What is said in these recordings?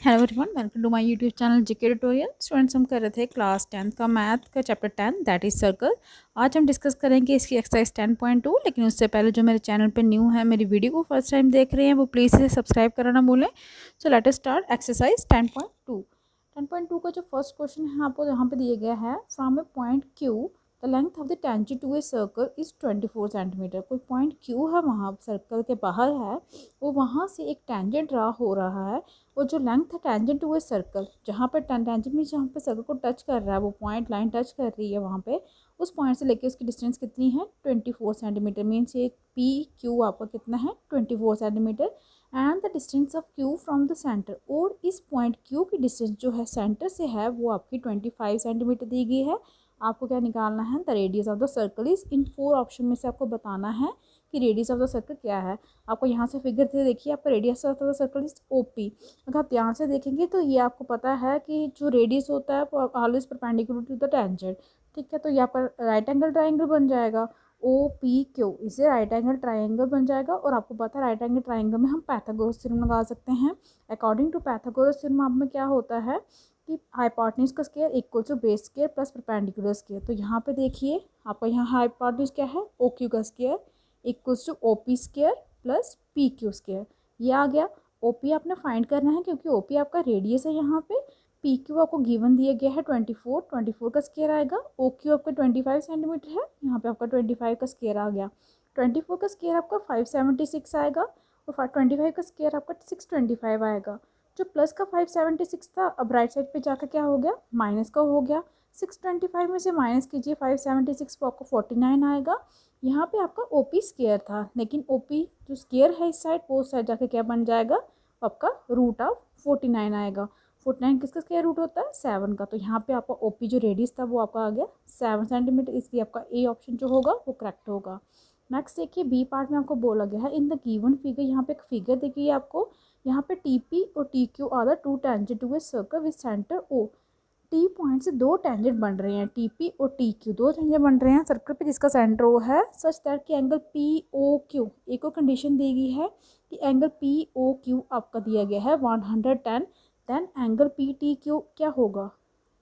Hello everyone, welcome to my YouTube channel GK tutorial. Students, हम कर रहे थे क्लास 10th का मैथ का चैप्टर 10 दैट इज सर्कल। आज हम डिस्कस करेंगे इसकी एक्सरसाइज 10.2। लेकिन उससे पहले जो मेरे चैनल पे न्यू है, मेरी वीडियो को फर्स्ट टाइम देख रहे हैं, वो प्लीज़ इसे सब्सक्राइब करना ना भूलें। So let us start exercise 10.2। 10.2 का जो फर्स्ट क्वेश्चन है आपको यहाँ पे दिया गया है, from a point Q the length of the tangent to a circle is 24 centimetre. कोई पॉइंट क्यू है, वहाँ सर्कल के बाहर है, वो वहाँ से एक टेंजेंट ड्रा हो रहा है। और जो लेंथ है टेंजेंट टू ए सर्कल, जहाँ पर टेंजेंट में जहाँ पे सर्कल को टच कर रहा है, वो पॉइंट लाइन टच कर रही है, वहाँ पे उस पॉइंट से लेके उसकी डिस्टेंस कितनी है 24 सेंटीमीटर। मीन्स ये पी क्यू आपका कितना है 24 centimetre. And the distance of Q from the centre, और इस पॉइंट क्यू की डिस्टेंस जो है सेंटर से है वो आपकी 25 सेंटीमीटर दी गई है। आपको क्या निकालना है, the radius of the circle is, in 4 option में से आपको बताना है कि रेडियस ऑफ द सर्कल क्या है। आपको यहाँ से फिगर से देखिए, आपका radius of the circle is OP. अगर आप ध्यान से देखेंगे तो ये आपको पता है कि जो रेडियस होता है वो always perpendicular to the tangent. ठीक है, तो यहाँ पर राइट एंगल ट्राइंगल बन जाएगा, ओ पी क्यू, इसे राइट एंगल ट्राइंगल बन जाएगा। और आपको पता है राइट एंगल ट्राइंगल में हम पाइथागोरस थ्योरम लगा सकते हैं। अकॉर्डिंग टू पाइथागोरस थ्योरम आप में क्या होता है कि हाइपोटेन्यूज का square equal to base square plus perpendicular square. तो यहाँ पे देखिए आपका यहाँ हाइपोटेन्यूज क्या है, ओ क्यू का square equals to O P square plus P Q square. ये आ गया। ओ पी आपने फाइंड करना है क्योंकि ओ पी आपका रेडियस है यहाँ पे। पी क्यू आपको गिवन दिया गया है 24 का स्क्वायर आएगा। ओ क्यू आपका 25 सेंटीमीटर है, यहाँ पे आपका 25 का स्क्वायर आ गया। 24 का स्क्वायर आपका 576 आएगा, और 25 का स्क्वायर आपका 625 आएगा। जो प्लस का 576 था, अब राइट साइड पे जाकर क्या हो गया, माइनस का हो गया। 625 में से माइनस कीजिए 576, को आपको 49 आएगा। यहाँ पे आपका ओपी स्क्वायर था, लेकिन ओपी जो स्क्वायर है इस साइड, वो साइड जाके क्या बन जाएगा, आपका रूट ऑफ 49 आएगा। 49 किसका स्क्वायर रूट होता है, 7 का। तो यहाँ पे आपका ओपी जो रेडियस था वो आपका आ गया 7 सेंटीमीटर। इसलिए आपका ए ऑप्शन जो होगा वो करेक्ट होगा। नेक्स्ट देखिए, बी पार्ट में आपको बोला गया है, इन द गिवन फिगर, यहाँ पे एक फिगर देखिए आपको, यहाँ पे टी पी और T Q are the two tangent to a circle with centre O. T point से दो टेंजेंट बन रहे हैं, टी पी और टी क्यू, दो टेंजेंट बन रहे हैं सर्कल पे जिसका सेंटर ओ है, सच दैट कि एंगल पी ओ क्यू, एक और कंडीशन दी गई है कि एंगल पी ओ क्यू आपका दिया गया है 110। Then angle P T Q क्या होगा,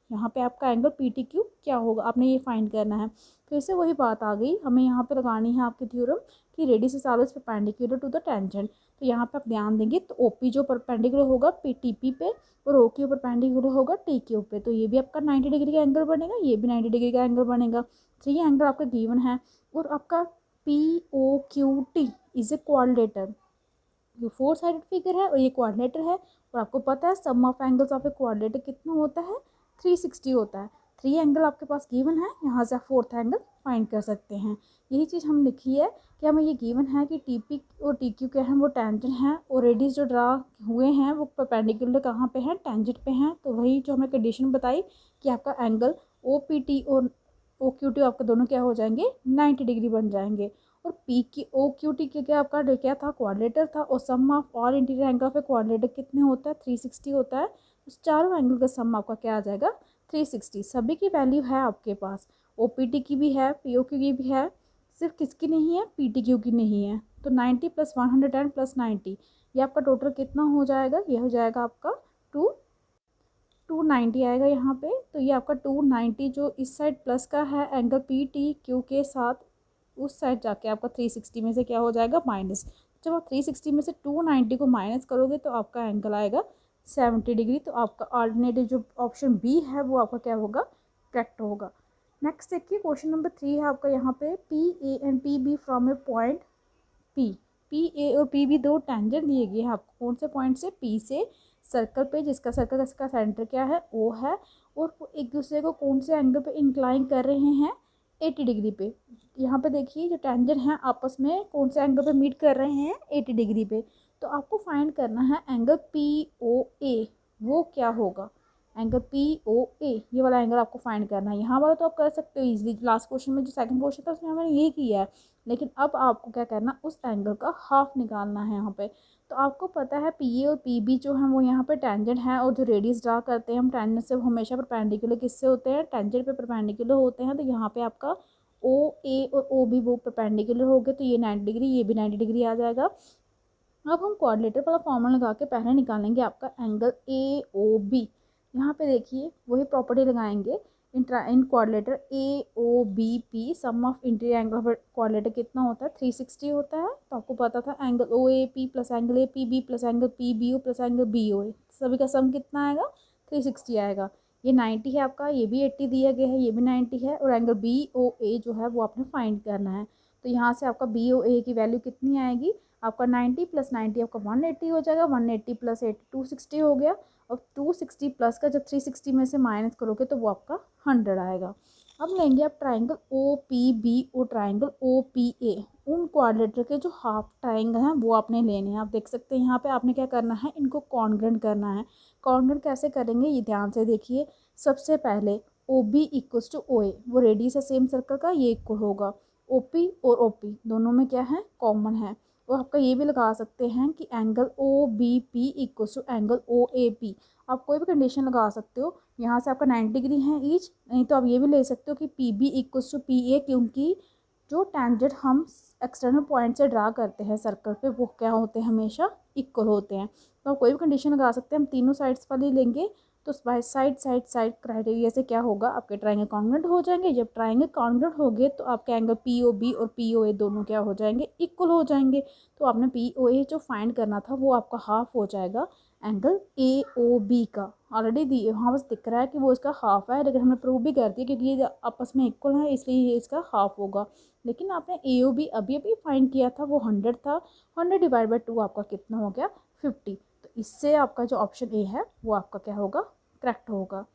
यहाँ पे आपका एंगल पी टी क्यू क्या होगा, आपने ये फाइंड करना है। फिर से वही बात आ गई, हमें यहाँ पे लगानी है आपकी थ्योरम कि radius is always perpendicular to the tangent. तो यहाँ पे आप ध्यान देंगे तो ओ पी जो परपेंडिकुलर होगा पी टी पी पे, और ओ क्यू परपेंडिकुलर होगा टी क्यू पे। तो ये भी आपका 90 डिग्री का एंगल बनेगा, ये भी 90 डिग्री का एंगल बनेगा। तो ये एंगल आपका गिवन है। और आपका P O Q T is a quadrilateral, ये 4 साइडेड फिगर है और ये क्वाड्रिलेटरल है। और आपको पता है sum of angles of a quadrilateral कितना होता है, 360 होता है। 3 एंगल आपके पास गिवन है, यहाँ से आप 4th एंगल फाइंड कर सकते हैं। यही चीज़ हम लिखी है कि हमें ये गिवन है कि टी पी और टी क्यू क्या है, वो टेंजेंट हैं, और रेडियस जो ड्रा हुए हैं वो परपेंडिकुलर कहाँ पे हैं, टेंजेंट पे हैं। तो वही जो हमें कंडीशन बताई कि आपका एंगल ओ पी टी और ओ क्यू टी आपके दोनों क्या हो जाएंगे, 90 डिग्री बन जाएंगे। और पी की ओ क्यू टी के क्या आपका क्या था, क्वाड्रिलेटरल था। और sum of all interior angle of a quadrilateral कितने होता है, 360 होता है। उस चारों एंगल का सम आपका क्या आ जाएगा, 360। सभी की वैल्यू है आपके पास, ओ पी टी की भी है, पी ओ क्यू की भी है, सिर्फ किसकी नहीं है, पी टी क्यू की नहीं है। तो 90 प्लस 110 प्लस 90, ये आपका टोटल कितना हो जाएगा, ये हो जाएगा आपका 290 आएगा यहाँ पे। तो ये आपका 290 जो इस साइड प्लस का है एंगल पी टी क्यू के साथ, उस साइड जाके आपका 360 में से क्या हो जाएगा, माइनस। जब आप 360 में से 290 को माइनस करोगे तो आपका एंगल आएगा 70 डिग्री। तो आपका अल्टरनेटिव जो ऑप्शन बी है वो आपका क्या होगा, करेक्ट होगा। नेक्स्ट देखिए, क्वेश्चन नंबर 3 है आपका यहाँ पे, P A and P B from a point P. P A और पी बी दो टेंजेंट दिए गए हैं आपको, कौन से पॉइंट से, पी से, सर्कल पे जिसका सर्कल का सेंटर क्या है, ओ है। और एक दूसरे को कौन से एंगल पे इंक्लाइन कर रहे हैं, 80 डिग्री पे। यहाँ पे देखिए जो टेंजेंट हैं आपस में कौन से एंगल पे मीट कर रहे हैं, 80 डिग्री पे। तो आपको फाइंड करना है एंगल पी ओ ए, वो क्या होगा, एंगल पी ओ ए, ये वाला एंगल आपको फाइंड करना है। यहाँ वाला तो आप कर सकते हो इजीली, लास्ट क्वेश्चन में जो सेकंड क्वेश्चन था उसमें हमने ये किया है। लेकिन अब आपको क्या करना, उस एंगल का हाफ निकालना है यहाँ पे। तो आपको पता है पी ए और पी बी जो है वो यहाँ पे टेंजेंट है, और जो रेडियस ड्रा करते हैं हम टेंजेंट से, वो हमेशा परपेंडिकुलर किससे होते हैं, टेंजेंट पे परपेंडिकुलर होते हैं। तो यहाँ पे आपका ओ ए और ओ बी वो परपेंडिकुलर हो गए, तो ये 90 डिग्री, ये भी 90 डिग्री आ जाएगा। अब हम क्वाड्रिलेटरल वाला फॉर्मूला लगा के पहले निकालेंगे आपका एंगल ए ओ बी। यहाँ पे देखिए वही प्रॉपर्टी लगाएंगे in quadrilateral A O B P. Sum of interior angle of quadrilateral कितना होता है 360 होता है। तो आपको पता था angle O A P plus angle A P B plus angle P B O plus angle B O A, सभी का सम कितना आएगा 360 आएगा। ये 90 है आपका, ये भी 80 दिया गया है, ये भी 90 है, और एंगल बी ओ ए जो है वो आपने फाइंड करना है। तो यहाँ से आपका बी ओ ए की वैल्यू कितनी आएगी, आपका 90 प्लस 90 आपका 180 हो जाएगा, 180 प्लस 80 260 हो गया। और 260 प्लस का जब 360 में से माइनस करोगे तो वो आपका 100 आएगा। अब लेंगे आप ट्राइंगल ओ पी बी और ट्राइंगल ओ पी ए। उन क्वाड्रिलेटरल के जो हाफ ट्राइंगल हैं वो आपने लेने हैं। आप देख सकते हैं यहाँ पे आपने क्या करना है, इनको कॉन्ग्रुएंट करना है। कॉन्ग्रुएंट कैसे करेंगे ये ध्यान से देखिए। सबसे पहले O B equals to O A, वो रेडियस है सेम सर्कल का, ये इक्वल होगा। ओ पी और ओ पी दोनों में क्या है, कॉमन है। और आपका ये भी लगा सकते हैं कि angle O B P equals to angle O A P. आप कोई भी कंडीशन लगा सकते हो। यहाँ से आपका 90 डिग्री है ईच, नहीं तो आप ये भी ले सकते हो कि P B equals to P A, क्योंकि जो टेंजेंट हम एक्सटर्नल पॉइंट से ड्रा करते हैं सर्कल पे वो क्या होते हैं, हमेशा इक्वल होते हैं। तो आप कोई भी कंडीशन लगा सकते हैं। हम तीनों साइड्स वाली लेंगे तो बाय साइड क्राइटेरिया से क्या होगा, आपके ट्राइंगल कॉन्ग्रुएंट हो जाएंगे। जब ट्राइंगल कॉन्ग्रुएंट हो गए तो आपके एंगल पी ओ बी और पी ओ ए दोनों क्या हो जाएंगे, इक्वल हो जाएंगे। तो आपने पी ओ ए जो फाइंड करना था वो आपका हाफ हो जाएगा एंगल ए ओ बी का। ऑलरेडी दिए वहाँ बस दिख रहा है कि वो इसका हाफ है, लेकिन हमने प्रूव भी कर दिया क्योंकि ये आपस में इक्वल है, इसलिए ये इसका हाफ होगा। लेकिन आपने ए ओ बी अभी अभी फाइंड किया था, वो 100 था। 100 डिवाइड बाई 2 आपका कितना हो गया, 50। तो इससे आपका जो ऑप्शन ए है वो आपका क्या होगा, करेक्ट होगा।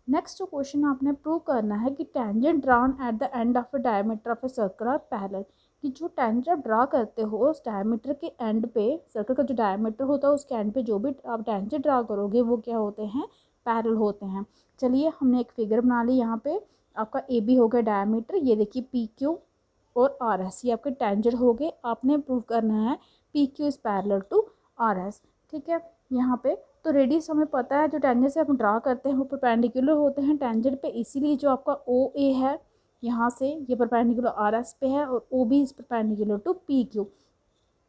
नेक्स्ट जो क्वेश्चन आपने प्रूव करना है कि tangent drawn at the end of a diameter of a circle are parallel. कि जो टेंजेंट आप ड्रा करते हो उस डायमीटर के एंड पे, सर्कल का जो डायमीटर होता है उसके एंड पे जो भी आप टेंजेंट ड्रा करोगे वो क्या होते हैं, पैरेलल होते हैं। चलिए हमने एक फिगर बना ली। यहाँ पे आपका ए बी हो गया डायमीटर, ये देखिए पी क्यू और आर एस, ये आपके टेंजेंट हो गए। आपने प्रूव करना है P Q is parallel to R S. ठीक है, यहाँ पे तो रेडियस हमें पता है, जो टेंजेंट से हम ड्रा करते हैं वो परपेंडिकुलर होते हैं टेंजेंट पे, इसीलिए जो आपका ओ ए है यहाँ से ये परपेंडिकुलर आर एस पे है, और O B is perpendicular to P Q.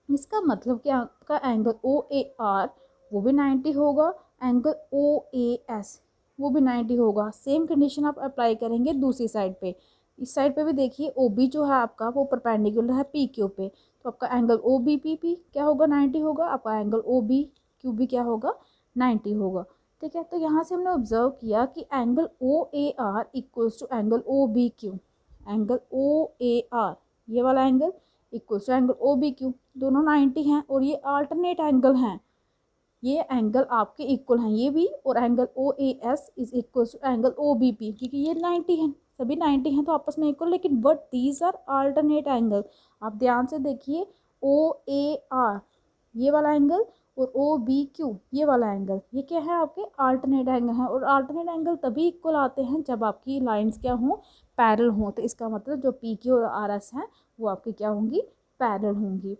इसका मतलब कि आपका एंगल ओ ए आर वो भी 90 होगा, एंगल ओ ए एस वो भी 90 होगा। सेम कंडीशन आप अप्लाई करेंगे दूसरी साइड पे। इस साइड पे भी देखिए ओ बी जो है आपका वो परपेंडिकुलर है पी क्यू पे, तो आपका angle O B P P क्या होगा, 90 होगा। आपका एंगल ओ बी क्यू भी क्या होगा, 90 होगा। ठीक है, तो यहाँ से हमने ऑब्जर्व किया कि angle O A R equals to angle O B Q. Angle O A R ये वाला angle equals to angle O B Q, दोनों 90 हैं और ये अल्टरनेट एंगल हैं। ये एंगल आपके इक्वल हैं ये भी, और angle O A S is equal to angle O B P, क्योंकि ये 90 हैं, सभी 90 हैं तो आपस में इक्वल, लेकिन but these are alternate angle. आप ध्यान से देखिए, ओ ए आर ये वाला एंगल और ओ बी क्यू ये वाला एंगल, ये क्या है, आपके अल्टरनेट एंगल हैं। और अल्टरनेट एंगल तभी इक्वल आते हैं जब आपकी लाइंस क्या हों, पैरेलल हों। तो इसका मतलब जो पी क्यू और आर एस हैं वो आपकी क्या होंगी, पैरेलल होंगी।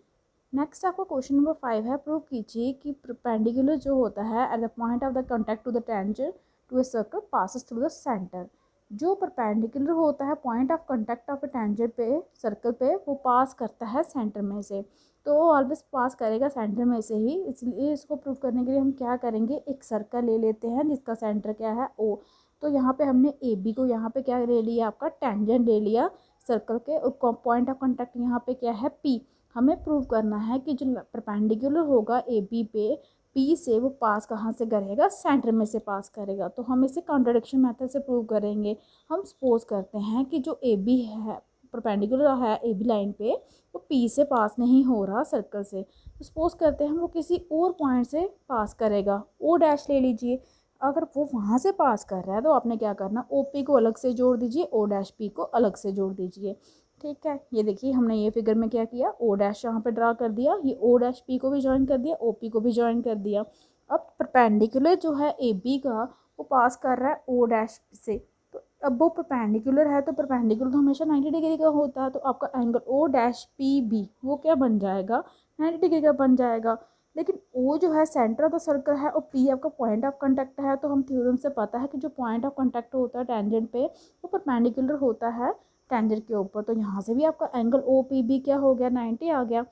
नेक्स्ट आपका क्वेश्चन नंबर 5 है, प्रूव कीजिए कि परपेंडिकुलर जो होता है at the point of the contact to the tangent to a circle passes through the centre. जो परपेंडिकुलर होता है point of contact of a tangent पे सर्कल पे, वो पास करता है सेंटर में से। तो ऑलवेज पास करेगा सेंटर में से ही, इसलिए इसको प्रूव करने के लिए हम क्या करेंगे, एक सर्कल ले लेते हैं जिसका सेंटर क्या है ओ। तो यहाँ पे हमने ए बी को यहाँ पे क्या ले लिया, आपका टेंजेंट ले लिया सर्कल के, और पॉइंट ऑफ कॉन्टैक्ट यहाँ पे क्या है, पी। हमें प्रूव करना है कि जो परपेंडिकुलर होगा ए बी पे पी से, वो पास कहाँ से करेगा, सेंटर में से पास करेगा। तो हम इसे कॉन्ट्रडिक्शन मेथड से प्रूव करेंगे। हम सपोज करते हैं कि जो ए बी है परपेंडिकुलर है ए बी लाइन पे, वो पी से पास नहीं हो रहा सर्कल से। तो सपोज करते हैं हम वो किसी और पॉइंट से पास करेगा, ओ डैश ले लीजिए। अगर वो वहाँ से पास कर रहा है तो आपने क्या करना, ओ पी को अलग से जोड़ दीजिए, ओ डैश पी को अलग से जोड़ दीजिए। ठीक है, ये देखिए हमने ये फिगर में क्या किया, ओ डैश यहाँ पे ड्रा कर दिया, ये ओ डैश पी को भी ज्वाइन कर दिया, ओ पी को भी ज्वाइन कर दिया। अब परपेंडिकुलर जो है ए बी का वो पास कर रहा है ओ डैश से। तो अब वो परपेंडिकुलर है, तो परपेंडिकुलर तो हमेशा 90 डिग्री का होता है। तो आपका angle O dash P B वो क्या बन जाएगा, 90 डिग्री का बन जाएगा। लेकिन ओ जो है सेंटर ऑफ द सर्कल है और पी आपका पॉइंट ऑफ कांटेक्ट है। तो हम थ्योरम से पता है कि जो पॉइंट ऑफ कांटेक्ट होता है टेंजेंट पे, वो परपेंडिकुलर होता है टेंजेंट के ऊपर। तो यहाँ से भी आपका एंगल ओ पी बी क्या हो गया, 90 आ गया।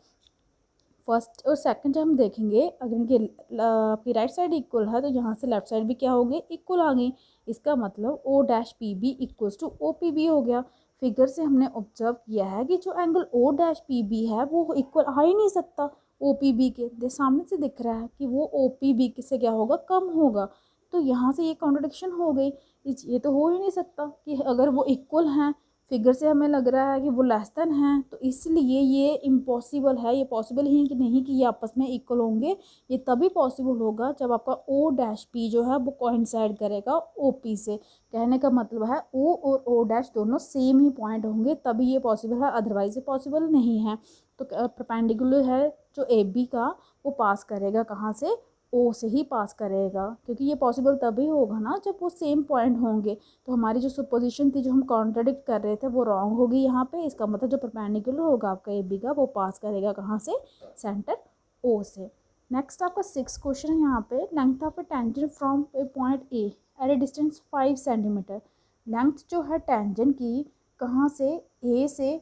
फर्स्ट और सेकंड जब हम देखेंगे, अगर इनके आपकी राइट साइड इक्वल है तो यहाँ से लेफ्ट साइड भी क्या हो गई, इक्वल आ गई। इसका मतलब O dash P B equals to O P B हो गया। फिगर से हमने ऑब्जर्व किया है कि जो angle O dash P B है वो इक्वल आ ही नहीं सकता ओ पी बी के। सामने से दिख रहा है कि वो ओ पी बी से क्या होगा, कम होगा। तो यहाँ से ये कॉन्ट्रडिक्शन हो गई, ये तो हो ही नहीं सकता कि अगर वो इक्वल हैं, फिगर से हमें लग रहा है कि वो लेस देन है, तो इसलिए ये इम्पॉसिबल है। ये पॉसिबल ही कि नहीं कि ये आपस में इक्वल होंगे। ये तभी पॉसिबल होगा जब आपका ओ डैश पी जो है वो कोइंसाइड करेगा ओ पी से। कहने का मतलब है ओ और ओ डैश दोनों सेम ही पॉइंट होंगे तभी ये पॉसिबल है, अदरवाइज ये पॉसिबल नहीं है। तो परपेंडिकुलर है जो ए बी का, वो पास करेगा कहाँ से, ओ से ही पास करेगा, क्योंकि ये पॉसिबल तभी होगा ना जब वो सेम पॉइंट होंगे। तो हमारी जो सुपोजिशन थी, जो हम कॉन्ट्राडिक्ट कर रहे थे, वो रॉन्ग होगी यहाँ पे। इसका मतलब जो परपेंडिकुलर होगा आपका ए बी का, वो पास करेगा कहाँ से, सेंटर ओ से। नेक्स्ट आपका 6 क्वेश्चन है यहाँ पे, length of a tangent from a point A at a distance 5 centimetre. Length जो है टेंजेंट की कहाँ से, ए से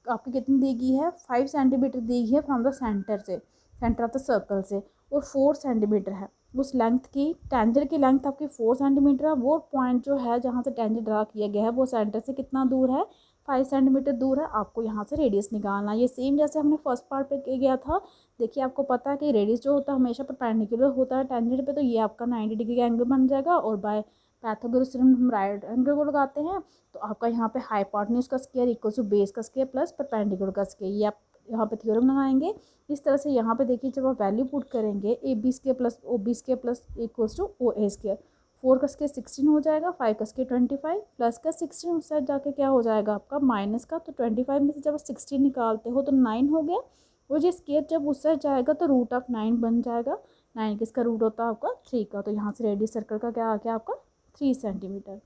आपकी कितनी दी गई है, 5 सेंटीमीटर दी गई है फ्रॉम द सेंटर से, सेंटर ऑफ द सर्कल से, और 4 सेंटीमीटर है उस लेंथ की। टेंजेंट की लेंथ आपकी 4 सेंटीमीटर है। वो पॉइंट जो है जहाँ से टेंजेंट ड्रा किया गया है वो सेंटर से कितना दूर है, 5 सेंटीमीटर दूर है। आपको यहाँ से रेडियस निकालना। ये सेम जैसे हमने फर्स्ट पार्ट पे किया था। देखिए आपको पता है कि रेडियस जो होता है हमेशा परपेंडिकुलर होता है टेंजेंट पे, तो ये आपका 90 डिग्री का एंगल बन जाएगा। और बाय पैथागोरस थ्योरम हम राइट एंगल को लगाते हैं, तो आपका यहाँ पे हाइपोटेन्यूज का स्क्वायर इक्वल टू बेस का स्क्वायर प्लस परपेंडिकुलर का स्क्वायर, ये आप यहाँ पे थ्योरम लगाएंगे। इस तरह से यहाँ पे देखिए जब आप वैल्यू पुट करेंगे, A B square plus O B square plus equals to O A square, 4 का स्क्वायर 16 हो जाएगा, 5 का स्क्वायर 25 प्लस का 16 उस साइड जाके क्या हो जाएगा आपका माइनस का। तो 25 में से जब 16 निकालते हो तो 9 हो गया। वो जो स्क्वायर जब उस साइड जाएगा तो रूट ऑफ 9 बन जाएगा। 9 किसका रूट होता है आपका 3 का। तो यहाँ से रेडियस सर्कल का क्या आ गया आपका 3 सेंटीमीटर।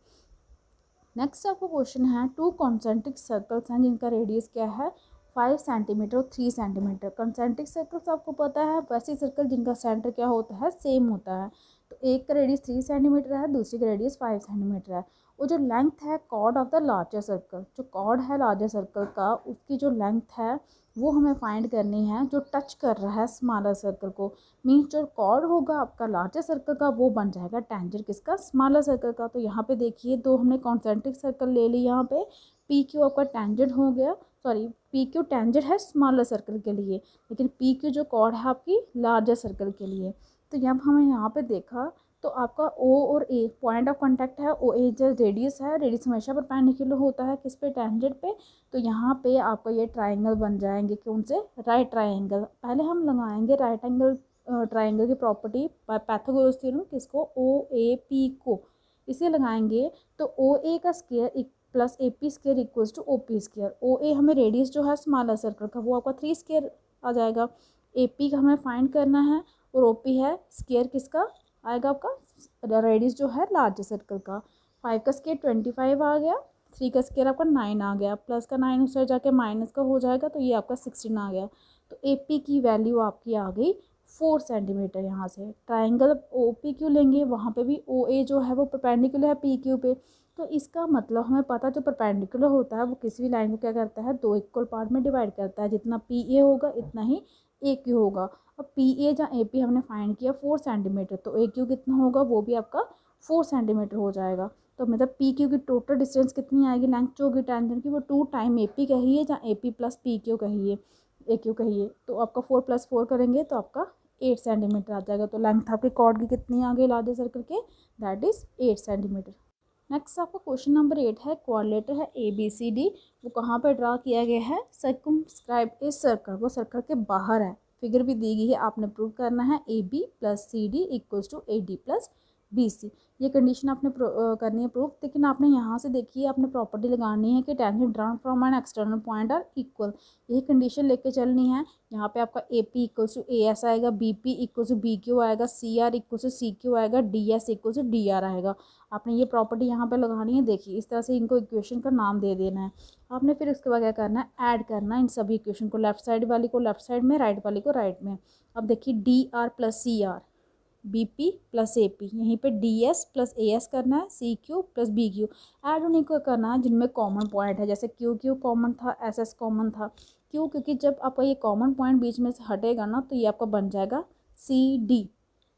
नेक्स्ट आपको क्वेश्चन है, 2 कॉन्सेंट्रिक सर्कल्स हैं जिनका रेडियस क्या है 5 सेंटीमीटर और 3 सेंटीमीटर। कॉन्सेंट्रिक सर्कल्स आपको पता है वैसे सर्कल जिनका सेंटर क्या होता है, सेम होता है। तो एक का रेडियस 3 सेंटीमीटर है, दूसरी का रेडियस 5 सेंटीमीटर है। वो जो लेंथ है chord of the larger circle, जो कॉर्ड है लार्जर सर्कल का, उसकी जो लेंथ है वो हमें फाइंड करनी है जो टच कर रहा है स्मॉलर सर्कल को। मीन्स जो कॉर्ड होगा आपका लार्जर सर्कल का वो बन जाएगा टेंजेंट किसका, स्मॉलर सर्कल का। तो यहाँ पे देखिए दो हमने कॉन्सेंट्रिक सर्कल ले ली। यहाँ पे पी क्यू आपका टेंजेंट हो गया, सॉरी पी क्यू टेंजेंट है स्मॉलर सर्कल के लिए, लेकिन पी क्यू जो कॉर्ड है आपकी लार्जर सर्कल के लिए। तो जब हमें यहाँ पे देखा तो आपका ओ और ए पॉइंट ऑफ कांटेक्ट है, ओ ए जो रेडियस है, रेडियस हमेशा परपेंडिकुलर होता है किस पे, टेंजेंट पे। तो यहाँ पे आपका ये ट्राइंगल बन जाएंगे कौन से, राइट ट्राइंगल। पहले हम लगाएंगे राइट एंगल ट्राइंगल की प्रॉपर्टी पैथागोरस थ्योरम, किसको, ओ ए पी को, इसे लगाएंगे। तो ओ ए का square plus A P square equals to O P square. O A हमें रेडियस जो है स्मॉलर सर्कल का वो आपका 3 स्क्वायर आ जाएगा। ए पी का हमें फाइंड करना है और ओ पी है स्क्वायर किसका आएगा आपका, रेडियस जो है लार्ज सर्कल का। 5 का स्क्वायर 25 आ गया, 3 का स्क्वायर आपका 9 आ गया, प्लस का 9 उस जाके माइनस का हो जाएगा, तो ये आपका 16 आ गया। तो ए पी की वैल्यू आपकी आ गई 4 सेंटीमीटर। यहाँ से ट्राइंगल ओ पी क्यू लेंगे, वहाँ पे भी ओ ए जो है वो परपेंडिकुलर है पी क्यू पे। तो इसका मतलब हमें पता जो परपेंडिकुलर होता है वो किसी भी लाइन को क्या करता है, 2 इक्वल पार्ट में डिवाइड करता है। जितना पी ए होगा इतना ही ए क्यू होगा। अब पी ए जहाँ ए पी हमने फाइंड किया 4 सेंटीमीटर, तो ए क्यू कितना होगा, वो भी आपका 4 सेंटीमीटर हो जाएगा। तो मतलब पी क्यू की टोटल डिस्टेंस कितनी आएगी, लेंथ जो होगी टेंजेंट की, वो 2 टाइम ए पी कहिए, जहाँ ए पी प्लस पी क्यू कहिए, ए क्यू कहिए। तो आपका 4 + 4 करेंगे तो आपका 8 सेंटीमीटर आ जाएगा। तो लेंथ आपके कॉर्ड की कितनी आ गई लार्जर सर्कल के, दैट इज़ 8 सेंटीमीटर। नेक्स्ट आपका क्वेश्चन नंबर 8 है, क्वाड्रिलेटर है ए बी सी डी, वो कहाँ पर ड्रा किया गया है, सर्कमस्क्राइब ए सर्कल, वो सर्कल के बाहर है। फिगर भी दी गई है, आपने प्रूव करना है A B plus C D equals to A D plus B C. ये कंडीशन आपने करनी है प्रूफ। लेकिन आपने यहाँ से देखिए आपने प्रॉपर्टी लगानी है कि tangent drawn from an external point are equal, यही कंडीशन लेके चलनी है। यहाँ पे आपका A P equals to A S आएगा, B P equals to B Q आएगा, C R equals to C Q आएगा, D S equals to D R आएगा। आपने ये प्रॉपर्टी यहाँ पे लगानी है। देखिए इस तरह से इनको इक्वेशन का नाम दे देना है आपने। फिर उसके बाद क्या करना है, ऐड करना है इन सभी इक्वेशन को, लेफ्ट साइड वाली को लेफ्ट साइड में, राइट वाली को राइट में। अब देखिए D R plus C R, BP plus AP, यहीं पे DS प्लस AS करना है, CQ प्लस BQ। ऐड उन्हीं को करना है जिनमें कॉमन पॉइंट है, जैसे QQ कॉमन था, SS कॉमन था। क्यों? क्योंकि जब आपका ये कॉमन पॉइंट बीच में से हटेगा ना तो ये आपका बन जाएगा CD।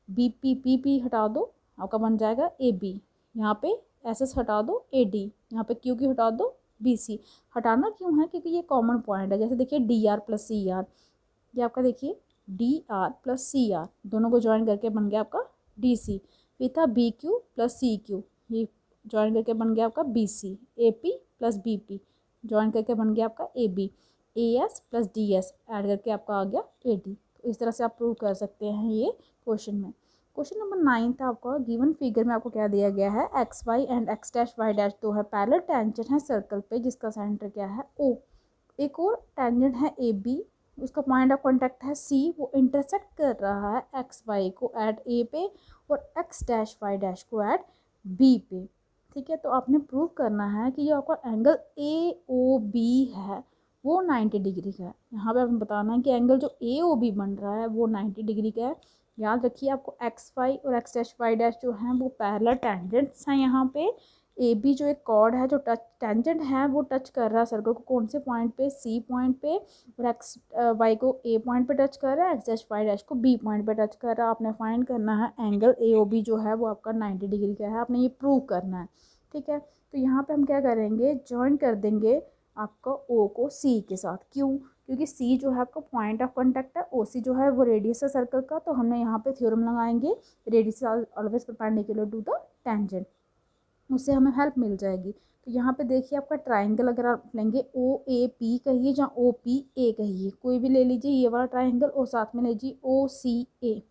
BP हटा दो, आपका बन जाएगा AB। यहाँ पे SS हटा दो, AD। यहाँ पे QQ हटा दो, BC। हटाना क्यों है? क्योंकि ये कॉमन पॉइंट है। जैसे देखिए DR प्लस CR, ये आपका देखिए DR प्लस CR, दोनों को ज्वाइन करके बन गया आपका DC। फिर था BQ प्लस CQ, ये ज्वाइन करके बन गया आपका BC। AP plus BP join करके बन गया आपका AB। AS plus DS add करके आपका आ गया AD। तो इस तरह से आप प्रूव कर सकते हैं ये क्वेश्चन में। क्वेश्चन नंबर 9 था आपका, गिवन फिगर में आपको क्या दिया गया है, X Y and X dash Y dash दो है पैरेलल टेंजेंट है सर्कल पे जिसका सेंटर क्या है O। एक और टेंजेंट है AB, उसका पॉइंट ऑफ कॉन्टैक्ट है C, वो इंटरसेक्ट कर रहा है एक्स वाई को एट A पे और एक्स डैश वाई डैश को एट B पे। ठीक है, तो आपने प्रूव करना है कि जो आपका एंगल AOB है वो 90 डिग्री का है। यहाँ पे आपने बताना है कि एंगल जो AOB बन रहा है वो 90 डिग्री का है। याद रखिए आपको एक्स वाई और एक्स डैश वाई डैश जो हैं वो पैरेलल टेंजेंट्स हैं। यहाँ पे AB जो एक कॉर्ड है जो टच टेंजेंट है वो टच कर रहा है सर्कल को कौन से पॉइंट पे, C पॉइंट पे, और एक्स वाई को A पॉइंट पे टच कर रहा है, एक्स डैश वाई डैश को B पॉइंट पे टच कर रहा है। आपने फाइंड करना है एंगल AOB जो है वो आपका 90 डिग्री का है, आपने ये प्रूव करना है। ठीक है, तो यहाँ पे हम क्या करेंगे, ज्वाइन कर देंगे आपका O को C के साथ। क्यों? क्योंकि C जो है आपका पॉइंट ऑफ कॉन्टैक्ट है, OC जो है वो रेडियस है सर्कल का, तो हमने यहाँ पे थ्योरम लगाएंगे radius always perpendicular to the tangent, उससे हमें हेल्प मिल जाएगी। तो यहाँ पे देखिए आपका ट्राइंगल अगर आप लेंगे OAP कहिए या OPA कहिए, कोई भी ले लीजिए ये वाला ट्राइंगल, और साथ में लीजिए OCA,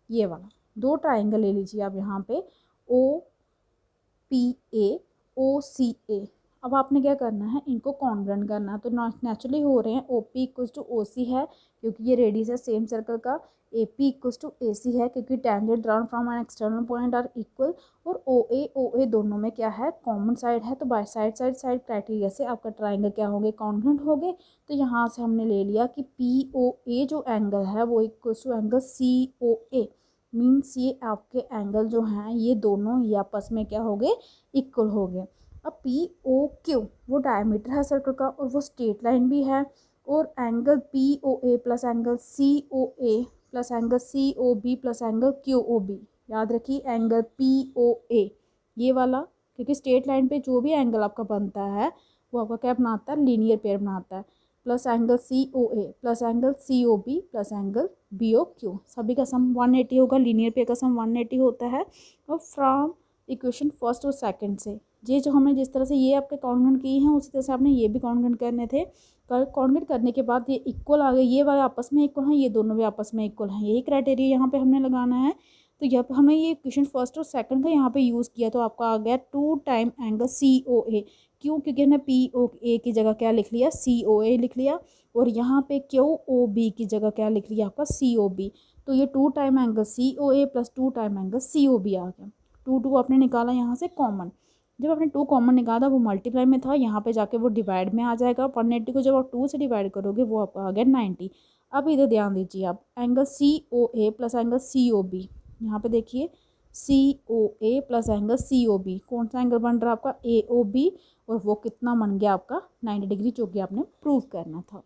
ये वाला दो ट्राइंगल ले लीजिए आप यहाँ पे OPA OCA। अब आपने क्या करना है, इनको कॉन्ग्रुएंट करना है। तो नेचुरली हो रहे हैं OP इक्वल्स टू OC है क्योंकि ये रेडियस है सेम सर्कल का, AP इक्वल्स टू AC है क्योंकि tangent drawn from an external point are equal, और OA दोनों में क्या है, कॉमन साइड है। तो बाय साइड क्राइटेरिया से आपका ट्राइंगल क्या होंगे, कॉन्ग्रुएंट होंगे। तो यहाँ से हमने ले लिया कि POA जो एंगल है वो equals to angle COA, means ये आपके एंगल जो हैं ये दोनों ये आपस में क्या हो गए, इक्वल हो गए। अब POQ वो डायमीटर है सर्कल का और वो स्ट्रेट लाइन भी है, और angle POA plus angle COA plus angle COB plus angle QOB, याद रखिए एंगल POA ये वाला, क्योंकि स्ट्रेट लाइन पे जो भी एंगल आपका बनता है वो आपका क्या बनाता है, लीनियर पेयर बनाता है, plus angle COA plus angle COB plus angle BOQ, सभी का सम 180 होगा, लीनियर पेयर का सम 180 होता है। और फ्रॉम इक्वेशन फर्स्ट और सेकंड से ये जो हमने जिस तरह से ये आपके कॉन्ग्रुएंट किए हैं उसी तरह से आपने ये भी कॉन्ग्रुएंट करने थे। कॉन्ग्रुएंट करने के बाद ये इक्वल आ गए, ये वाले आपस में इक्वल हैं, ये दोनों भी आपस में इक्वल हैं, यही क्राइटेरिया यहाँ पे हमने लगाना है। तो यहाँ पे हमने ये इक्वेशन फर्स्ट और सेकंड का यहाँ पे यूज़ किया, तो आपका आ गया 2 टाइम एंगल COA। क्यों? क्योंकि हमने POA की जगह क्या लिख लिया, COA लिख लिया, और यहाँ पे QOB की जगह क्या लिख लिया, आपका COB। तो ये 2 time angle COA plus 2 time angle COB आ गया। 2 आपने निकाला यहाँ से कॉमन, जब आपने 2 कॉमन निकाला वो मल्टीप्लाई में था, यहाँ पे जाके वो डिवाइड में आ जाएगा। 180 को जब आप 2 से डिवाइड करोगे वो आपका आ गया 90। अब इधर ध्यान दीजिए आप, angle COA plus angle COB, यहाँ पे देखिए COA प्लस एंगल COB, कौन सा एंगल बन रहा है आपका, AOB, और वो कितना बन गया आपका 90 डिग्री, जो कि आपने प्रूव करना था।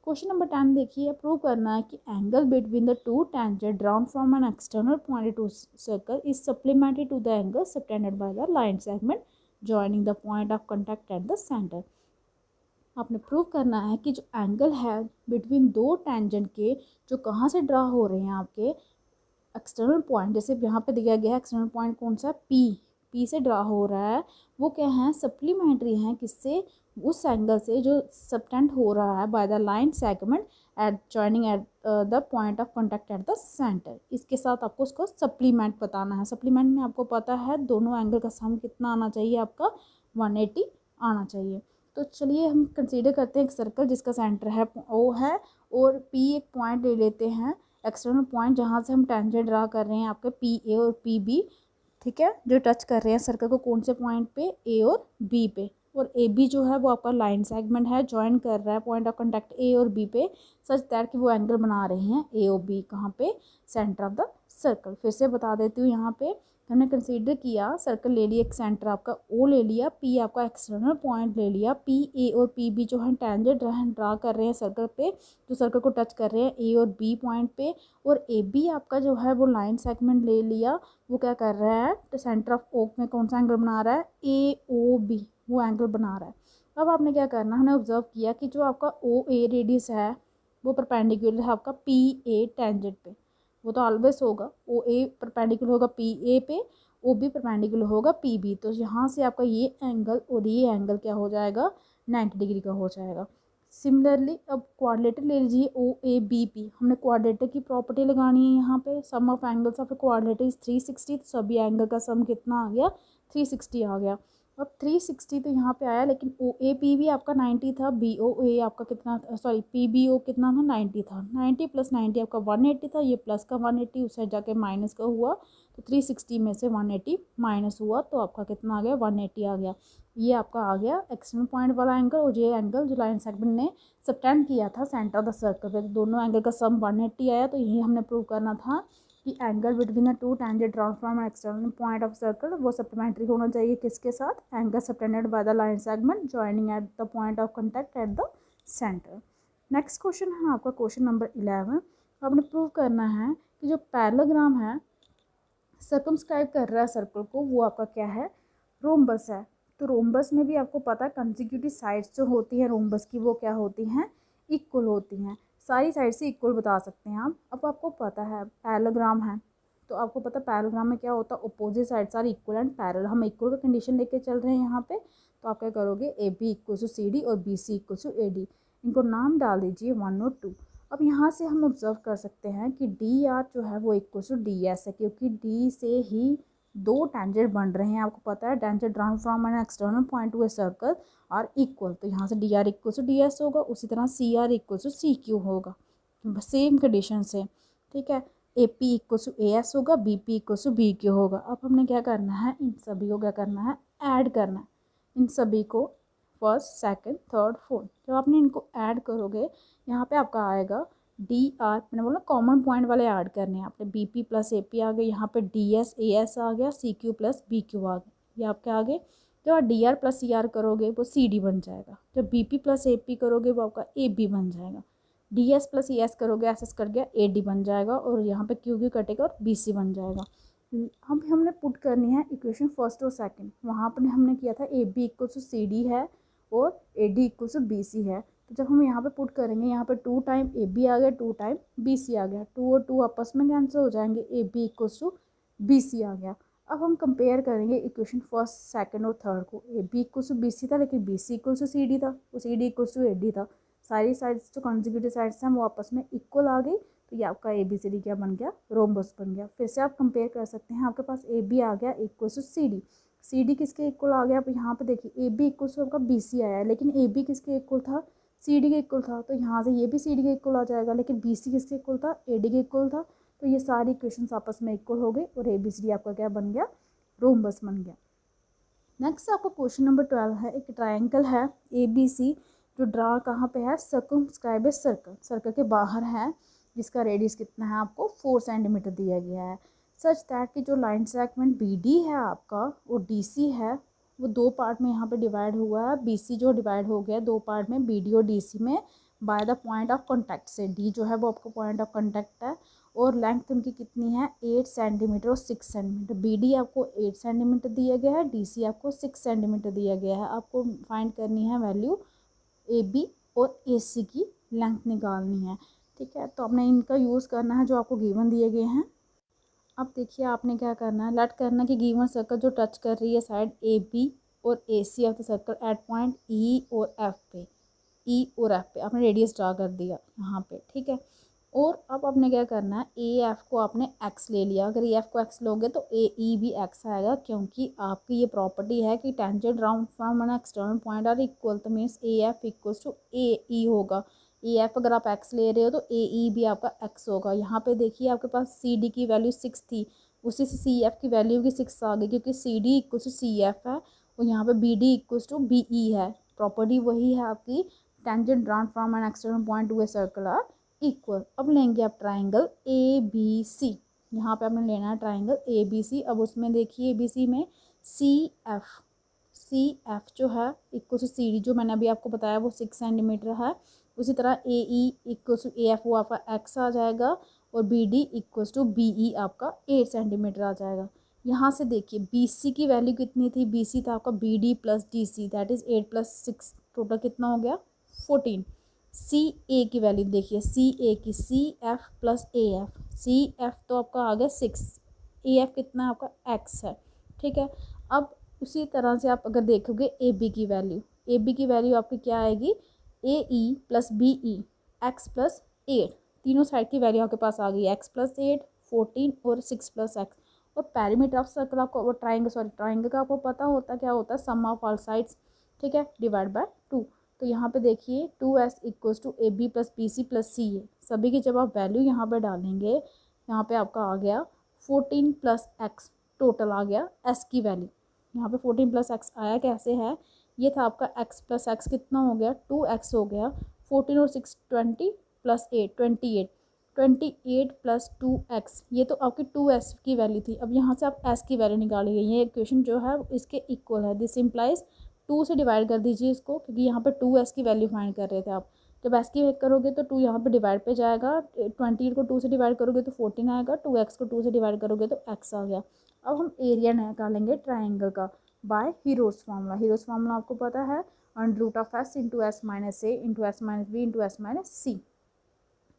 क्वेश्चन नंबर 10 देखिए, प्रूव करना है कि angle between the two tangent drawn from an external point to circle is supplemented to the angle subtended by the line segment joining the point of contact at the centre. आपने prove करना है कि जो angle है between दो tangent के जो कहाँ से ड्रा हो रहे हैं आपके एक्सटर्नल पॉइंट, जैसे यहाँ पे दिया गया है एक्सटर्नल पॉइंट कौन सा, P से ड्रा हो रहा है, वो क्या है, सप्लीमेंट्री हैं किससे, उस एंगल से जो सबटेंड हो रहा है by the line segment at joining at the point of contact at the centre. इसके साथ आपको उसको सप्लीमेंट बताना है। सप्लीमेंट में आपको पता है दोनों एंगल का सम कितना आना चाहिए, आपका 180 आना चाहिए। तो चलिए हम कंसीडर करते हैं एक सर्कल जिसका सेंटर है O है, और P एक पॉइंट ले लेते हैं एक्सटर्नल पॉइंट जहाँ से हम टेंजेंट ड्रा कर रहे हैं आपके PA और PB, ठीक है, जो टच कर रहे हैं सर्कल को कौन से पॉइंट पे, A और B पे। और ए बी जो है वो आपका लाइन सेगमेंट है, ज्वाइन कर रहा है पॉइंट ऑफ कॉन्टैक्ट ए और बी पे, सच दैट कि वो एंगल बना रहे हैं ए और बी कहाँ पे, सेंटर ऑफ द सर्कल। फिर से बता देती हूँ, यहाँ पे हमने कंसीडर किया, सर्कल ले लिया, एक सेंटर आपका ओ ले लिया, पी आपका एक्सटर्नल पॉइंट ले लिया, पी ए और पी बी जो है टेंजेंट ड्रा कर रहे हैं सर्कल पे, जो सर्कल को टच कर रहे हैं ए और बी पॉइंट पे, और ए बी आपका जो है वो लाइन सेगमेंट ले लिया, वो क्या कर रहा है, तो सेंटर ऑफ ओ में कौन सा एंगल बना रहा है, ए ओ बी, वो एंगल बना रहा है। अब आपने क्या करना है, हमने ऑब्जर्व किया कि जो आपका ओ ए रेडियस है वो परपेंडिकुलर है आपका पी ए टेंजेंट पे, वो तो ऑलवेज होगा, ओ ए परपेंडिकुलर होगा पी ए पे, ओ बी परपेंडिकुलर होगा पी बी, तो यहाँ से आपका ये एंगल और ये एंगल क्या हो जाएगा, 90 डिग्री का हो जाएगा। सिमिलरली अब क्वाड्रेटर ले लीजिए ओ ए बी पी, हमने क्वाड्रेटर की प्रॉपर्टी लगानी है यहाँ पे, sum of angles of quadrilateral is 360, तो सभी एंगल का सम कितना आ गया, 360 आ गया। अब 360 तो यहाँ पे आया, लेकिन ओ ए पी भी आपका 90 था, बी ओ ए आपका कितना, सॉरी पी बी ओ कितना था, 90 था, 90 प्लस 90 आपका 180 था, ये प्लस का 180 उस साइड जाके माइनस का हुआ, तो 360 में से 180 माइनस हुआ, तो आपका कितना आ गया, 180 आ गया। ये आपका आ गया एक्सटर्नल पॉइंट वाला एंगल, और ये एंगल जो लाइन सेगमेंट ने सबटेंड किया था सेंटर ऑफ द सर्कल पे, तो दोनों एंगल का सम 180 आया, तो यही हमने प्रूव करना था कि angle between the two tangent transform and external point of circle वो सप्लीमेंट्री होना चाहिए, किसके साथ, angle subtended by the line segment joining at the point of contact at the centre. Next question है आपका क्वेश्चन नंबर 11। आपने prove करना है कि जो पैरेललोग्राम है सर्कमस्क्राइब कर रहा है सर्कल को, वो आपका क्या है, रोम्बस है। तो रोम्बस में भी आपको पता है कंसेक्यूटिव साइड्स जो होती हैं रोम्बस की वो क्या होती हैं, इक्वल होती हैं, सारी साइड से इक्वल बता सकते हैं आप। अब आपको पता है पैरेललोग्राम है, तो आपको पता है पैरेललोग्राम में क्या होता है, opposite sides are equal and parallel, हम इक्वल का कंडीशन लेके चल रहे हैं यहाँ पे, तो आप क्या करोगे, A B equal to C D और B C equal to A D, इनको नाम डाल दीजिए 1 और 2। अब यहाँ से हम ऑब्जर्व कर सकते हैं कि डी आर जो है वो इक्वल टू डी एस है, क्योंकि डी से ही दो टेंजेंट बन रहे हैं, आपको पता है tangent drawn from an external point to a circle are equal, तो यहाँ से D R equal to D S होगा, उसी तरह C R equal to C Q होगा, सेम कंडीशन से, ठीक है। A P equal to A S होगा, B P equal to B Q होगा। अब हमने क्या करना है, इन सभी को क्या करना है, ऐड करना है, इन सभी को फर्स्ट सेकंड थर्ड फोर्थ, जब आपने इनको ऐड करोगे यहाँ पे आपका आएगा डी आर, मैंने बोला कॉमन पॉइंट वाले ऐड करने हैं आपने, B P plus A P आ गए, यहाँ पे डी एस ए एस आ गया, C Q plus B Q आ गया, ये आपके आगे। जब आप D R plus C R करोगे वो सी डी बन जाएगा, जब B P plus A P करोगे वो आपका ए बी बन जाएगा, D S plus E S करोगे एस एस कर गया ए डी बन जाएगा, और यहाँ पे क्यू क्यू कटेगा और बी सी बन जाएगा। हम हमने पुट करनी है इक्वेशन फर्स्ट और सेकंड, वहाँ पर हमने किया था A B equal to C D है और A D equal to B C है, तो जब हम यहाँ पे पुट करेंगे, यहाँ पे 2 टाइम ए बी आ गया, 2 टाइम बी सी आ गया, 2 और 2 आपस में कैंसिल हो जाएंगे, A B equal to B C आ गया। अब हम कंपेयर करेंगे इक्वेशन फर्स्ट सेकंड और थर्ड को, A B equal to B C था, लेकिन B C equal to C D था, वो C D equal to A D था, सारी साइड्स जो कॉन्जिक्यूटिव साइड्स हैं वो आपस में इक्वल आ गई, तो ये आपका ए बी सी डी क्या बन गया, रोम्बस बन गया। फिर से आप कंपेयर कर सकते हैं, आपके पास ए बी आ गया equal to C D, C D किसके इक्वल आ गया, आप यहाँ पे देखिए ए बी इक्वल टू आपका बी सी आया है, लेकिन ए बी किसके इक्वल था, सी डी के इक्वल था, तो यहाँ से ये भी सी डी के इक्वल आ जाएगा, लेकिन बी सी किसके इक्वल था, ए डी के इक्वल था, तो ये सारी इक्वेशंस आपस में इक्वल हो गई और ए बी सी डी आपका क्या बन गया, रोम्बस बन गया। नेक्स्ट आपका क्वेश्चन नंबर 12 है, एक ट्रायंगल है ए बी सी जो ड्रा कहाँ पे है, सर्कमस्क्राइब सर्कल, सर्कल के बाहर है, जिसका रेडियस कितना है, आपको 4 सेंटीमीटर दिया गया है, सच दैट कि जो लाइन सेगमेंट बी डी है आपका और डी सी है वो 2 पार्ट में यहाँ पे डिवाइड हुआ है, बी सी जो डिवाइड हो गया 2 पार्ट में, बी डी और डी सी में, by the point of contact से, डी जो है वो आपका पॉइंट ऑफ कॉन्टैक्ट है, और लेंथ उनकी कितनी है 8 सेंटीमीटर और 6 सेंटीमीटर, बी डी आपको 8 सेंटीमीटर दिया गया है, डी सी आपको 6 सेंटीमीटर दिया गया है। आपको फाइंड करनी है वैल्यू ए बी और ए सी की लेंथ निकालनी है, ठीक है। तो आपने इनका यूज़ करना है जो आपको गिवन दिए गए हैं। अब देखिए आपने क्या करना है, लेट करना कि गिवन सर्कल जो टच कर रही है साइड ए बी और A C of the circle at point E और एफ पे, ई और एफ पे आपने रेडियस ड्रा कर दिया यहाँ पे, ठीक है। और अब आपने क्या करना है, ए एफ को आपने एक्स ले लिया, अगर ए एफ को एक्स लोगे तो ए ई भी एक्स आएगा, क्योंकि आपकी ये प्रॉपर्टी है कि टेंजेंट राउंड from an external point are equal, तो means A F equal to A E होगा, ए एफ अगर आप एक्स ले रहे हो तो ए ई भी आपका एक्स होगा। यहाँ पे देखिए आपके पास सी डी की वैल्यू 6 थी, उसी से सी एफ की वैल्यू भी 6 आ गई, क्योंकि C D equal to C F है और यहाँ पे B D equals to B E है, प्रॉपर्टी वही है आपकी, tangent drawn from an external point to a circle are equal. अब लेंगे आप ट्राइंगल ए बी सी, यहाँ पे आपने लेना है ट्राइंगल ए बी सी। अब उसमें देखिए ए बी सी में सी एफ जो है इक्वल टू सी डी, जो मैंने अभी आपको बताया वो 6 सेंटीमीटर है। उसी तरह A E equal to A F वो आपका एक्स आ जाएगा, और B D equal to B E आपका 8 सेंटीमीटर आ जाएगा। यहाँ से देखिए बी सी की वैल्यू कितनी थी, बी सी था आपका B D plus D C, that is 8 + 6 total कितना हो गया 14। सी ए की वैल्यू देखिए, सी ए की C F plus A F, C F तो आपका आ गया 6, ए एफ कितना आपका एक्स है, ठीक है। अब उसी तरह से आप अगर देखोगे ए बी की वैल्यू, ए बी की वैल्यू आपकी क्या आएगी, A E plus B E X plus 8, तीनों साइड की वैल्यू आपके पास आ गई, एक्स प्लस 8 14 और 6 + x। और पेरीमीटर ऑफ सर्कल आपको, वो ट्राइंगल का आपको पता होता क्या होता है, सम ऑफ ऑल साइड्स, ठीक है, डिवाइड बाय 2। तो यहाँ पे देखिए 2s equals to A B plus B C plus C है, सभी की जब आप वैल्यू यहाँ पे डालेंगे, यहाँ पे आपका आ गया 14 + x, टोटल आ गया s की वैल्यू। यहाँ पे 14 + x आया कैसे है, ये था आपका x + x कितना हो गया 2x हो गया, 14 और 6 20 + 8 28, 28 + 2x, ये तो आपकी 2s की वैल्यू थी। अब यहाँ से आप s की वैल्यू निकालेंगे, ये इक्वेशन जो है इसके इक्वल है, दिस इम्प्लाइज 2 से डिवाइड कर दीजिए इसको, क्योंकि यहाँ पे 2s की वैल्यू फाइंड कर रहे थे आप। जब s की करोगे तो 2 यहाँ पे डिवाइड पे जाएगा, 28 को 2 से डिवाइड करोगे तो 14 आएगा, 2x को 2 से डिवाइड करोगे तो x आ गया। अब हम एरिया निकालेंगे ट्राइंगल का by Heron's formula. Heron's formula आपको पता है, √s into S minus A into S minus B into S minus C.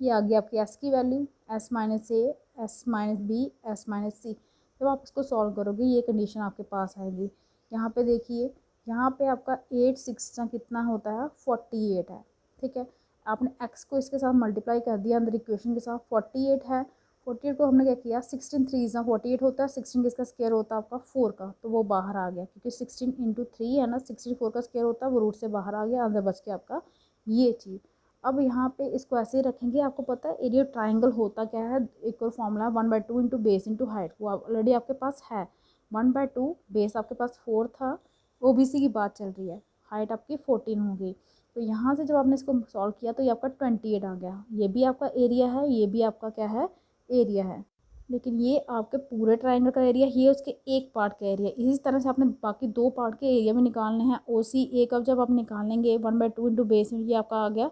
ये आ गया आपकी s की value, s minus A S minus B S minus C. जब आप इसको सॉल्व करोगे ये कंडीशन आपके पास आएगी। यहाँ पे देखिए, यहाँ पे आपका 8 6 कितना होता है 48 है, ठीक है। आपने x को इसके साथ मल्टीप्लाई कर दिया अंदर इक्वेशन के साथ, 48 है, 48 को हमने क्या किया 16 3 48 होता है, 16 किसका स्क्वायर होता है आपका 4 का, तो वो बाहर आ गया, क्योंकि 16 × 3 है ना, 64 का स्क्वायर होता है, वो रूट से बाहर आ गया, अंदर बच के आपका ये चीज़। अब यहाँ पे इसको ऐसे ही रखेंगे, आपको पता है एरिया ट्राइंगल होता क्या है, एक और formula 1/2 into base into height, वो ऑलरेडी आपके पास है। 1/2 बेस आपके पास 4 था, ओबीसी की बात चल रही है, हाइट आपकी 14 हो गई। तो यहाँ से जब आपने इसको सॉल्व किया तो ये आपका 28 आ गया, ये भी आपका एरिया है, ये भी आपका क्या है एरिया है। लेकिन ये आपके पूरे ट्राइंगल का एरिया, ये उसके एक पार्ट का एरिया। इसी तरह से आपने बाकी 2 पार्ट के एरिया में निकालने हैं। ओ सी ए का जब आप निकालेंगे 1/2 इंटू बेस, ये आपका आ गया,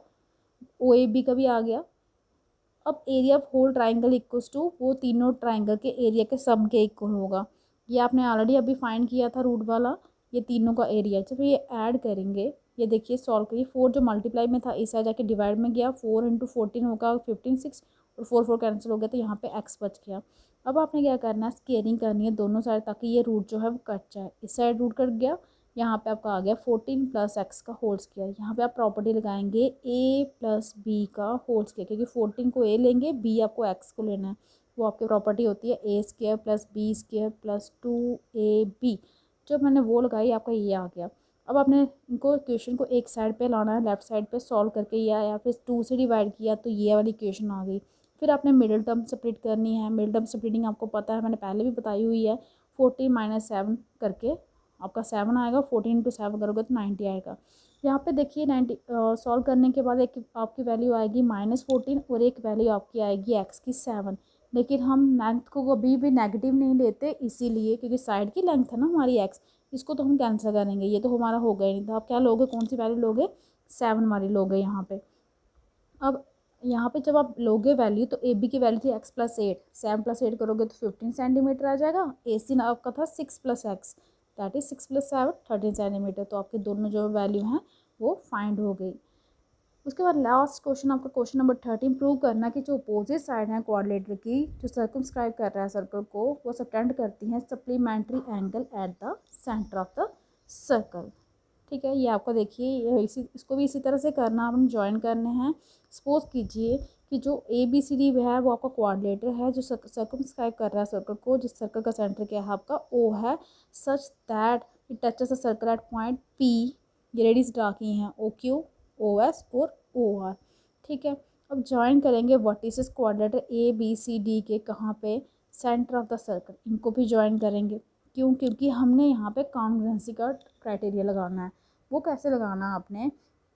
ओ ए बी का भी आ गया। अब area of whole triangle equals to वो तीनों ट्राइंगल के एरिया के सम के इक्वल होगा। ये आपने ऑलरेडी अभी फाइंड किया था रूट वाला, ये तीनों का एरिया। जब ये ऐड करेंगे, ये देखिए सॉल्व करिए, 4 जो मल्टीप्लाई में था इस साइड जाके डिवाइड में गया, 4 × 14 होगा 15 6, और 4 4 कैंसिल हो गया, तो यहाँ पे x बच गया। अब आपने क्या करना है, स्केयरिंग करनी है दोनों साइड, ताकि ये रूट जो है वो कट जाए। इस साइड रूट कट गया, यहाँ पे आपका आ गया 14 + x का होल स्क्वायर। यहाँ पे आप प्रॉपर्टी लगाएंगे a + b का होल स्क्वायर, क्योंकि 14 को a लेंगे, b आपको x को लेना है, वो आपकी प्रॉपर्टी होती है a² + b² + 2ab। जब मैंने वो लगाई आपका ये आ गया। अब आपने इनको इक्वेशन को एक साइड पे लाना है, लेफ्ट साइड पे सॉल्व करके ये आया, फिर 2 से डिवाइड किया तो ये वाली इक्वेशन आ गई। फिर आपने मिडिल टर्म स्प्लिट करनी है, मिडिल टर्म स्प्लिटिंग आपको पता है, मैंने पहले भी बताई हुई है, 14 - 7 करके आपका 7 आएगा, 14 × 7 करोगे तो 90 आएगा। यहाँ पे देखिए 90 सॉल्व करने के बाद एक आपकी वैल्यू आएगी -14, और एक वैल्यू आपकी आएगी x की 7। लेकिन हम लेंथ को कभी भी नेगेटिव नहीं लेते, इसीलिए क्योंकि साइड की लेंथ है ना हमारी x, इसको तो हम कैंसिल करेंगे, ये तो हमारा हो गया नहीं था। आप क्या लोगे, कौन सी वैल्यू लोगे, 7 वाली लोगे यहाँ पे। अब यहाँ पे जब आप लोगे वैल्यू, तो ए बी की वैल्यू थी x + 8, 7 + 8 करोगे तो 15 सेंटीमीटर आ जाएगा। ए सी आपका था 6 + x, दैट इज 6 + 7 13 सेंटीमीटर। तो आपके दोनों जो वैल्यू हैं वो फाइंड हो गई। उसके बाद लास्ट क्वेश्चन आपका क्वेश्चन नंबर 13, प्रूव करना कि जो अपोजिट साइड है क्वाड्रिलेटरल की, जो सर्कमस्क्राइब कर रहा है सर्कल को, वो सबटेंड करती हैं supplementary angle eight the centre of the circle. ठीक है, ये आपका देखिए इसको भी इसी तरह से करना, आपने ज्वाइन करने हैं। सपोज कीजिए कि जो ए बी सी डी है वो आपका क्वाड्रिलेटर है, जो सर्कमस्क्राइब कर रहा है सर्कल को, जिस सर्कल का सेंटर क्या है आपका ओ है, such that it touches a circle at point P, ये रेडियस ड्रा की हैं ओ क्यू ओ एस और ओ आर। ठीक है, अब ज्वाइन करेंगे vertices quadrilateral A B C D के, कहाँ पे, सेंटर ऑफ द सर्कल, इनको भी ज्वाइन करेंगे। क्यों? क्योंकि हमने यहाँ पे कॉन्ग्रुएंसी का क्राइटेरिया लगाना है। वो कैसे लगाना है आपने?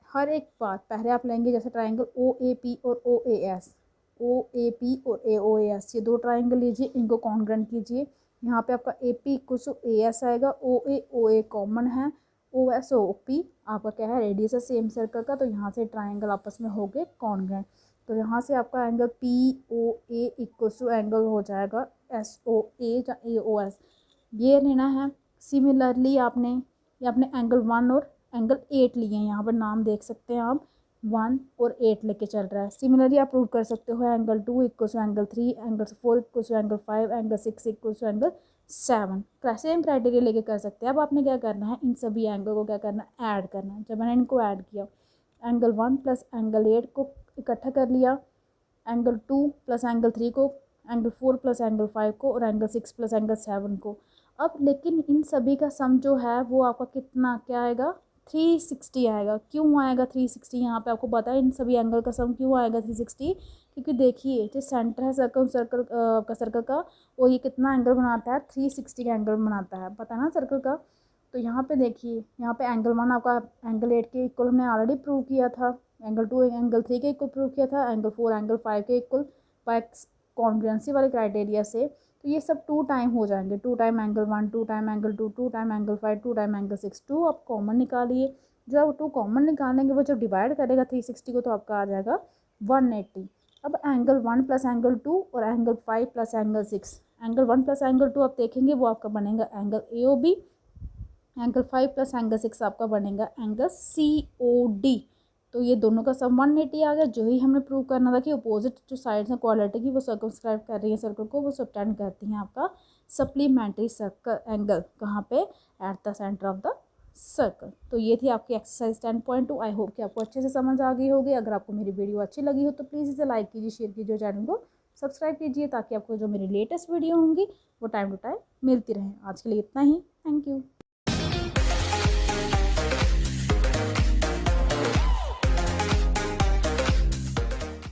हर एक बात पहले आप लेंगे, जैसे ट्राइंगल ओ ए पी और ओ A S, O A P और ओ ए एस, ये दो ट्राइंगल लीजिए, इनको कॉन्ग्रुएंट कीजिए। यहाँ पे आपका A P equal to A S आएगा, ओ ए कॉमन है, ओ एस ओ पी आपका क्या है, रेडियस है सेम सर्कल का, तो यहाँ से ट्राइंगल आपस में हो गए कॉन्ग्रुएंट। तो यहाँ से आपका angle P O A equal to angle हो जाएगा एस ओ ए या ए ओ एस, ये लेना है। सिमिलरली आपने एंगल 1 और एंगल 8 लिए हैं, यहाँ पर नाम देख सकते हैं आप, 1 और 8 लेके चल रहा है। सिमिलरली आप प्रूव कर सकते हो angle 2 equal to angle 3, angle 4 equal to angle 5, angle 6 equal to angle 7। Same criteria लेके कर सकते हैं। अब आपने क्या करना है, इन सभी एंगल को क्या करना है, ऐड करना है। जब मैंने इनको ऐड किया, एंगल 1 प्लस एंगल 8 को इकट्ठा कर लिया, एंगल 2 प्लस एंगल 3 को, एंगल 4 प्लस एंगल 5 को, और एंगल 6 प्लस एंगल 7 को। अब लेकिन इन सभी का सम जो है वो आपका कितना क्या आएगा, 360 आएगा। क्यों आएगा 360? यहाँ पे आपको पता है इन सभी एंगल का सम क्यों आएगा 360? क्योंकि देखिए जो सेंटर है सर्कल का, वो ये कितना एंगल बनाता है, 360 का एंगल बनाता है, पता है ना सर्कल का। तो यहाँ पे देखिए, यहाँ पे एंगल 1 आपका एंगल 8 के इक्वल हमने ऑलरेडी प्रूव किया था, एंगल 2 एंगल 3 के इक्वल प्रूव किया था, एंगल 4 एंगल 5 के इक्वल बाय कॉन्ग्रुएंसी वाले क्राइटेरिया से। तो ये सब 2 टाइम हो जाएंगे, 2 time angle 1, 2 time angle 2, 2 time angle 5, 2 time angle 6। 2 आप कॉमन निकालिए, जो आप 2 कॉमन निकालेंगे वो जब डिवाइड करेगा 360 को तो आपका आ जाएगा 180। अब एंगल 1 प्लस एंगल 2 और angle 5 plus angle 6, angle 1 plus angle 2 आप देखेंगे वो आपका बनेगा angle A O B, angle 5 plus angle 6 आपका बनेगा एंगल सी ओ डी। तो ये दोनों का सम 180 आ गया। जो ही हमने प्रूव करना था कि अपोजिट जो साइड्स हैं क्वाड्रेटिक की वो सर्कमस्क्राइब कर रही है सर्कल को, वो सबटेंड करती हैं आपका सप्लीमेंट्री सर्कल एंगल कहाँ पे, eight the centre of the circle. तो ये थी आपकी एक्सरसाइज 10.2। आई होप कि आपको अच्छे से समझ आ गई होगी। अगर आपको मेरी वीडियो अच्छी लगी हो तो प्लीज़ इसे लाइक कीजिए, शेयर कीजिए, चैनल को सब्सक्राइब कीजिए, ताकि आपको जो मेरी लेटेस्ट वीडियो होंगी वो टाइम टू टाइम मिलती रहे। आज के लिए इतना ही, थैंक यू।